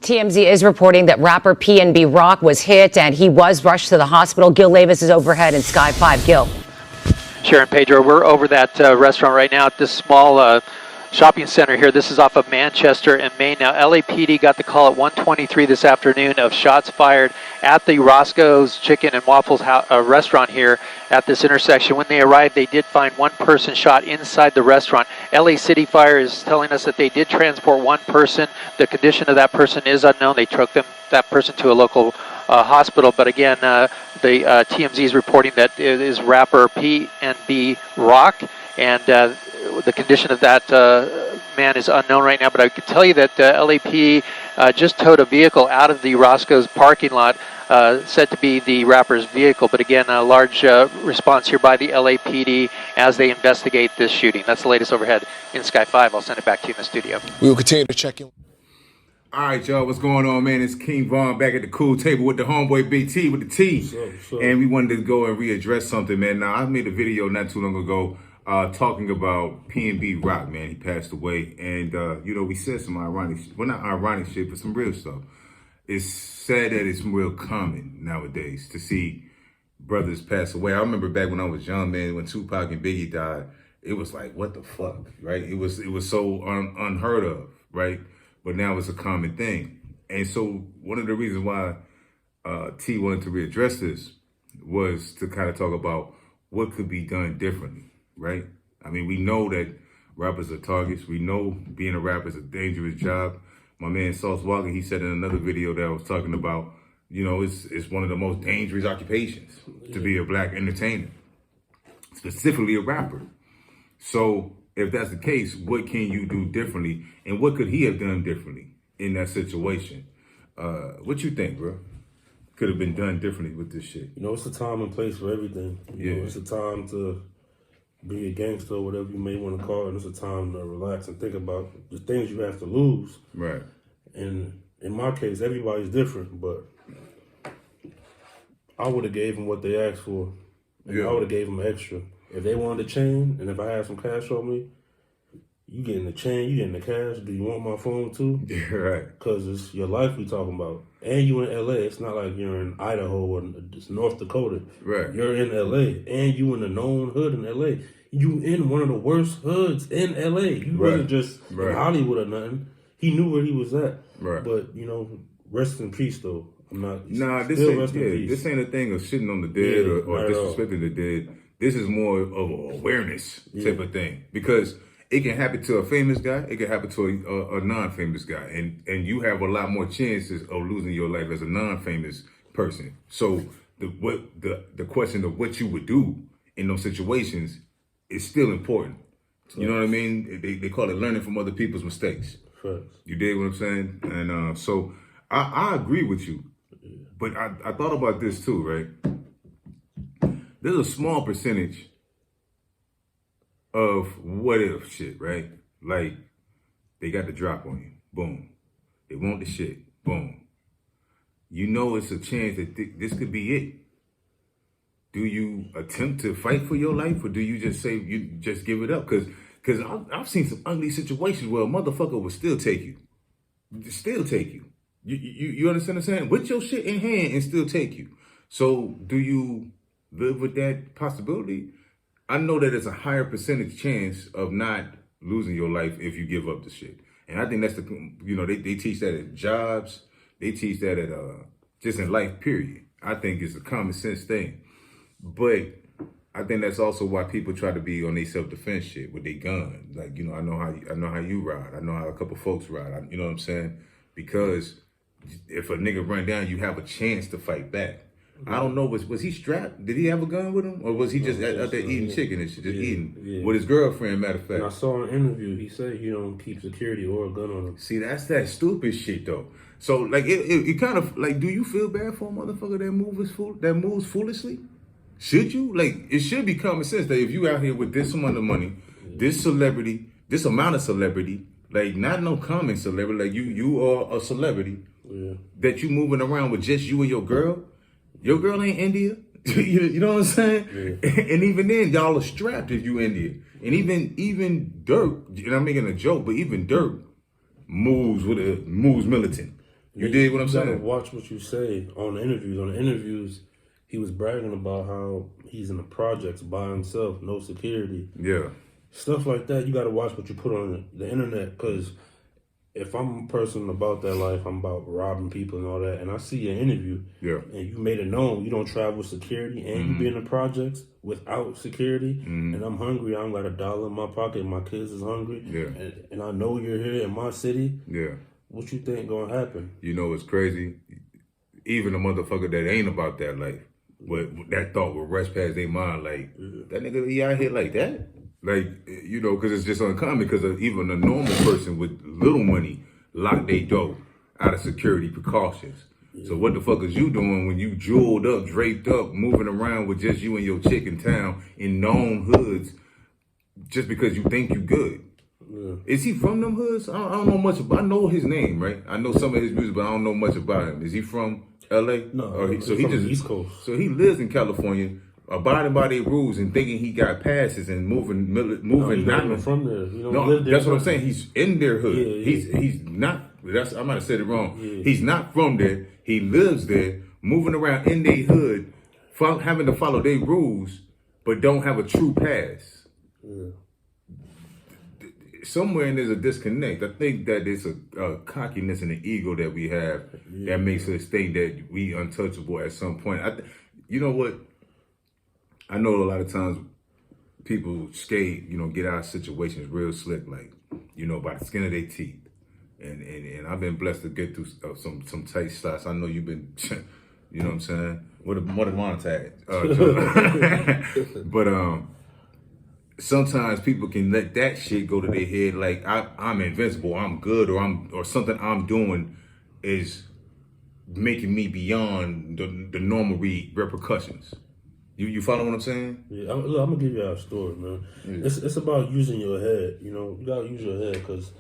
TMZ is reporting that rapper Pnb Rock was hit and he was rushed to the hospital. Gil Levis is overhead in Sky 5. Gil. Sharon, Pedro, we're over that restaurant right now at this small shopping center here. This is off of Manchester and Main. Now, LAPD got the call at 1:23 this afternoon of shots fired at the Roscoe's Chicken and Waffles restaurant here at this intersection. When they arrived, they did find one person shot inside the restaurant. LA City Fire is telling us that they did transport one person. The condition of that person is unknown. They took that person to a local hospital. But again, the TMZ is reporting that it is rapper Pnb Rock, and the condition of that man is unknown right now. But I can tell you that LAPD just towed a vehicle out of the Roscoe's parking lot, said to be the rapper's vehicle. But again, a large response here by the LAPD as they investigate this shooting. That's the latest overhead in Sky 5. I'll send it back to you in the studio. We will continue to check in. All right, y'all, what's going on, man? It's King Von back at the cool table with the homeboy BT with the T. What's up? And we wanted to go and readdress something, man. Now, I made a video not too long ago talking about Pnb Rock, man. He passed away. And, we said some ironic, well, not ironic shit, but some real stuff. It's sad that it's real common nowadays to see brothers pass away. I remember back when I was young, man, when Tupac and Biggie died, it was like, what the fuck, right? It was so unheard of, right? But now it's a common thing. And so one of the reasons why T wanted to readdress this was to kind of talk about what could be done differently, right? I mean, we know that rappers are targets. We know being a rapper is a dangerous job. My man Sauce Walker, he said in another video that I was talking about, it's one of the most dangerous occupations to be a black entertainer, specifically a rapper. So if that's the case, what can you do differently? And what could he have done differently in that situation? What you think, bro? Could have been done differently with this shit? It's a time and place for everything. You know, it's a time to be a gangster or whatever you may want to call it. It's a time to relax and think about the things you have to lose. Right. And in my case, everybody's different, but I would have gave them what they asked for. And I would have gave them extra. If they wanted a chain, and if I had some cash on me, you getting the chain, you getting the cash. Do you want my phone too? Yeah, right. Because it's your life we talking about. And you in LA. It's not like you're in Idaho or North Dakota. Right. You're in LA. And you in a known hood in LA. You in one of the worst hoods in LA. You wasn't just in Hollywood or nothing. He knew where he was at. Right. But, rest in peace though. I'm not. Nah, this ain't a thing of shitting on the dead or disrespecting the dead. This is more of an awareness type of thing, because it can happen to a famous guy, it can happen to a non-famous guy, and you have a lot more chances of losing your life as a non-famous person. So the question of what you would do in those situations is still important. You know what I mean? They call it learning from other people's mistakes. You dig what I'm saying? And so I agree with you, but I thought about this too, right? There's a small percentage of what if shit, right? Like, they got the drop on you. Boom. They want the shit. Boom. It's a chance that this could be it. Do you attempt to fight for your life, or do you just say, you just give it up? Because I've seen some ugly situations where a motherfucker will still take you. Still take you. You understand what I'm saying? With your shit in hand and still take you. So do you live with that possibility? I know that it's a higher percentage chance of not losing your life if you give up the shit. And I think that's they teach that at jobs. They teach that at just in life, period. I think it's a common sense thing. But I think that's also why people try to be on their self-defense shit with their gun. Like, I know how you ride. I know how a couple folks ride. You know what I'm saying? Because if a nigga run down, you have a chance to fight back. I don't know, was he strapped? Did he have a gun with him? Or was he just out there eating chicken and shit, just eating with his girlfriend, matter of fact? And I saw an interview, he said he don't keep security or a gun on him. See, that's that stupid shit, though. So, like, it kind of, like, do you feel bad for a motherfucker that moves foolishly? Should you? Like, it should be common sense that if you out here with this amount of money, this celebrity, this amount of celebrity, like, not no common celebrity, like, you are a celebrity, that you moving around with just you and your girl. Your girl ain't India. You know what I'm saying? Yeah. And even then, y'all are strapped if you India. And even Dirk, and I'm making a joke, but even Dirk moves militant. You dig what I'm saying? You gotta watch what you say on the interviews. On the interviews, he was bragging about how he's in the projects by himself, no security. Yeah. Stuff like that, you gotta watch what you put on the internet, because if I'm a person about that life, I'm about robbing people and all that, and I see an interview, and you made it known you don't travel with security, and you be in the projects without security, and I'm hungry, I don't got $1 in my pocket, and my kids is hungry, and I know you're here in my city, what you think gonna happen? You know, it's crazy. Even a motherfucker that ain't about that life, but that thought will rush past their mind, like, that nigga, he out here like that? Like, you know, because it's just uncommon, because even a normal person with little money lock their door out of security precautions. So what the fuck is you doing when you jeweled up, draped up, moving around with just you and your chick in town in known hoods just because you think you good? Is he from them hoods? I don't know much about. I know his name, right? I know some of his music, but I don't know much about him. Is he from L.A.? No, he from the East Coast. So he lives in California, abiding by their rules and thinking he got passes and moving. No, he's not even from there. You don't live there. That's what I'm saying. He's in their hood. He's not. I might have said it wrong. He's not from there. He lives there, moving around in their hood, having to follow their rules, but don't have a true pass. Somewhere there's a disconnect. I think that it's a cockiness and an ego that we have that makes us think that we untouchable at some point. You know what? I know a lot of times people skate, you know, get out of situations real slick, like, you know, by the skin of their teeth. And I've been blessed to get through some tight shots. I know you've been, you know what I'm saying? What a montage. But sometimes people can let that shit go to their head, like I'm invincible, I'm good, or something I'm doing is making me beyond the normal repercussions. You follow what I'm saying? Yeah, I'm gonna give you a story, man. It's about using your head. You know, you gotta use your head, because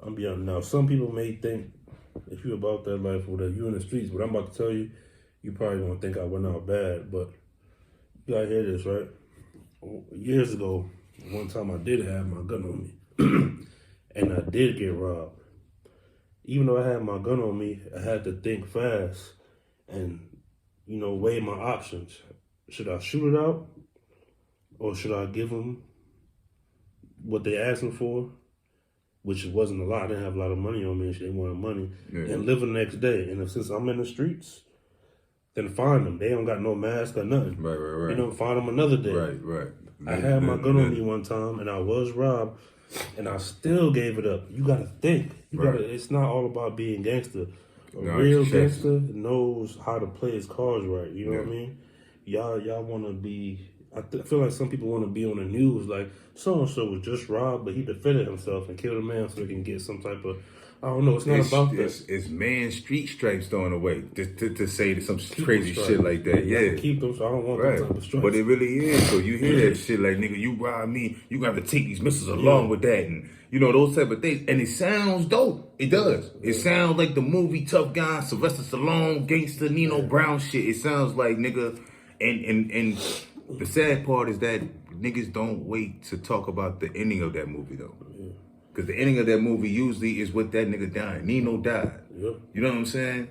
I'm beyond now. Some people may think if you're about that life or that you're in the streets, but I'm about to tell you, you probably won't think I went out bad, but you gotta hear this, right? Years ago, one time I did have my gun on me, and I did get robbed. Even though I had my gun on me, I had to think fast and, you know, weigh my options. Should I shoot it out, or should I give them what they asking for, which wasn't a lot. I didn't have a lot of money on me, and they wanted money, and live the next day. And since I'm in the streets, then find them. They don't got no mask or nothing. Right. You know, find them another day. Right. I had my gun on me one time, and I was robbed, and I still gave it up. You gotta think. It's not all about being gangster. A real gangster knows how to play his cards right. You know what I mean? Y'all want to be. I feel like some people want to be on the news like so and so was just robbed, but he defended himself and killed a man so he can get some type of. I don't know. It's not about that. It's man street stripes thrown away to say some crazy shit like that. Yeah, keep them. So I don't want that type of stripes. But it really is. So you hear that shit like, nigga, you rob me, you got to take these missiles along with that, and you know those type of things. And it sounds dope. It does. It sounds like the movie Tough Guy, Sylvester Stallone, gangster, Nino Brown shit. It sounds like, nigga, and the sad part is that niggas don't wait to talk about the ending of that movie though. Because the ending of that movie usually is with that nigga dying. Nino died. You know what I'm saying?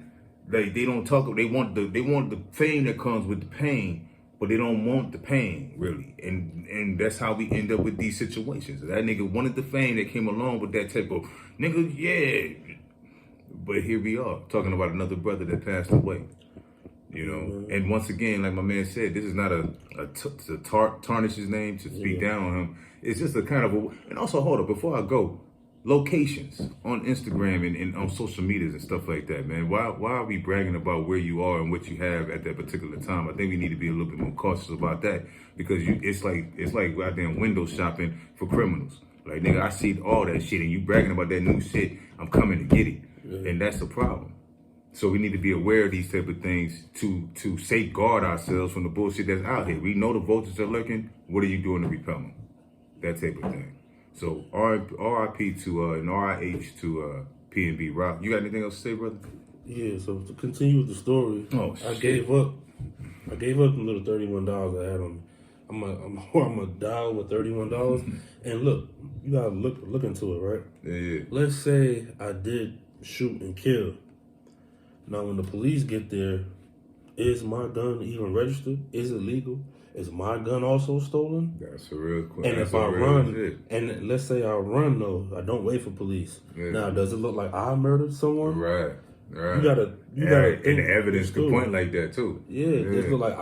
Like they don't talk. They want the fame that comes with the pain, but they don't want the pain really. And that's how we end up with these situations. That nigga wanted the fame that came along with that type of nigga. Yeah. But here we are talking about another brother that passed away. You know, and once again, like my man said, this is not to tarnish his name, to speak down on him. It's just a kind of and also hold up, before I go, locations on Instagram and on social medias and stuff like that, man. Why are we bragging about where you are and what you have at that particular time? I think we need to be a little bit more cautious about that, because it's like goddamn window shopping for criminals. Like, nigga, I see all that shit and you bragging about that new shit, I'm coming to get it. And that's the problem. So we need to be aware of these type of things to safeguard ourselves from the bullshit that's out here. We know the vultures are lurking. What are you doing to repel them? That type of thing. So RIP to and RIH to Pnb Rock. You got anything else to say, brother? Yeah. So to continue with the story, I gave up the little $31 I had on me. I'm a dial with $31, and look, you gotta look into it, right? Yeah. Let's say I did shoot and kill. Now, when the police get there, is my gun even registered? Is it legal? Is my gun also stolen? That's a real question. And if I run, and let's say I run though, I don't wait for police. Yeah. Now, does it look like I murdered someone? Right. You gotta think, and the evidence could point like that too. Yeah, it look like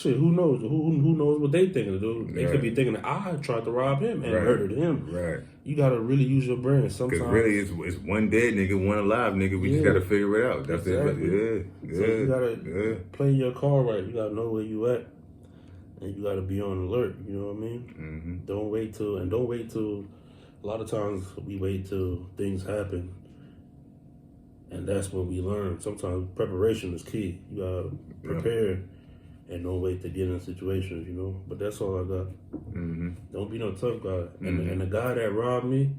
who knows? Who knows what they thinking to do? They could be thinking that I tried to rob him and murdered him. Right. You gotta really use your brain sometimes. Because really, it's one dead nigga, one alive nigga. We just gotta figure it out. That's exactly. it. So you gotta play your card right. You gotta know where you at, and you gotta be on alert. You know what I mean? Mm-hmm. Don't wait till. A lot of times we wait till things happen. And that's what we learn. Sometimes preparation is key. You gotta prepare and don't wait to get in situations, you know. But that's all I got. Mm-hmm. Don't be no tough guy. Mm-hmm. And the guy that robbed me,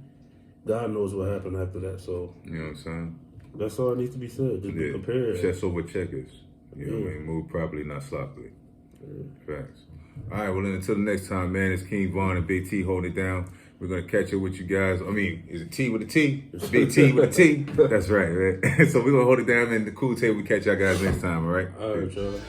God knows what happened after that. So you know what I'm saying? That's all that needs to be said. Just be prepared. Chest over checkers. You know what I mean? Move properly, not sloppily. Facts. All right, well, then until the next time, man, it's King Von and Big T holding it down. We're going to catch up with you guys. I mean, is it T with a T? Big T with a T? That's right, man. So we're going to hold it down in the cool table. We catch y'all guys next time, all right? All right, y'all.